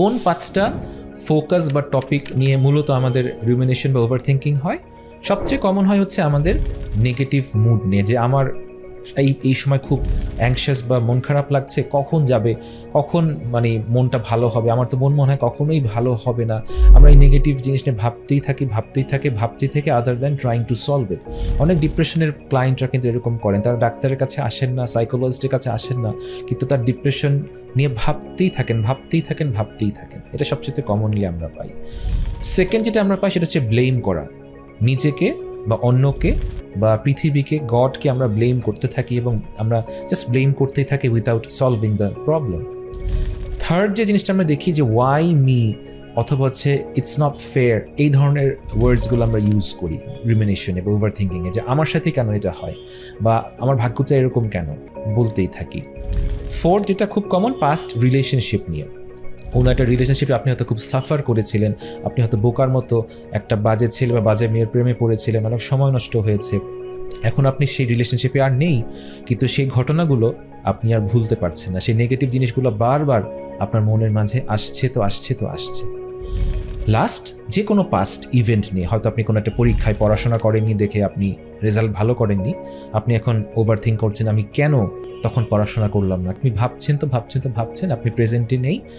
কোন 5টা ফোকাস বা টপিক নিয়ে মূলত আমাদের রুমিনেশন বা ওভারথিংকিং হয়? সবচেয়ে কমন হয় হচ্ছে আমাদের নেগেটিভ মুড নিয়ে, যে আমার এই সময় খুব অ্যাংশাস বা মন খারাপ লাগছে, কখন যাবে, কখন মনটা ভালো হবে, আমার তো মনে হয় কখনোই ভালো হবে না। আমরা এই নেগেটিভ জিনিস নিয়ে ভাবতেই থাকি other than trying to solve it. অনেক ডিপ্রেশনের ক্লায়েন্টরা কিন্তু এরকম করেন, তারা ডাক্তারের কাছে আসেন না, সাইকোলজিস্টের কাছে আসেন না, কিন্তু তার ডিপ্রেশন নিয়ে ভাবতেই থাকেন। এটা সবচেয়ে কমনলি আমরা পাই। সেকেন্ড যেটা আমরা পাই সেটা হচ্ছে ব্লেম করা, নিজেকে বা অন্যকে বা পৃথিবীকে, গডকে আমরা ব্লেম করতে থাকি এবং আমরা জাস্ট ব্লেম করতেই থাকি without solving the problem. Third যে জিনিসটা আমরা দেখি যে ওয়াই মি, অথবা হচ্ছে ইটস নট ফেয়ার, এই ধরনের ওয়ার্ডসগুলো আমরা ইউজ করি রুমিনেশনে বা ওভার থিঙ্কিংয়ে, যে আমার সাথে কেন এটা হয় বা আমার ভাগ্যটা এরকম কেন, বলতেই থাকি। ফোর্থ যেটা খুব কমন, পাস্ট রিলেশনশিপ নিয়ে। কোনো একটা রিলেশনশিপে আপনি হয়তো খুব সাফার করেছিলেন, আপনি হয়তো বোকার মতো একটা বাজে ছেলে বা বাজে মেয়ের প্রেমে পড়েছিলেন, অনেক সময় নষ্ট হয়েছে, এখন আপনি সেই রিলেশনশিপে আর নেই, কিন্তু সেই ঘটনাগুলো আপনি আর ভুলতে পারছেন না, সেই নেগেটিভ জিনিসগুলো বারবার আপনার মনের মাঝে আসছে। লাস্ট, যে কোনো পাস্ট ইভেন্ট নিয়ে, হয়তো আপনি কোনো একটা পরীক্ষায় পড়াশোনা করেননি দেখে আপনি রেজাল্ট ভালো করেননি, আপনি এখন ওভার থিঙ্ক করছেন, আমি কেন তখন পড়াশোনা করলাম না, আপনি ভাবছেন, আপনি প্রেজেন্টে নেই,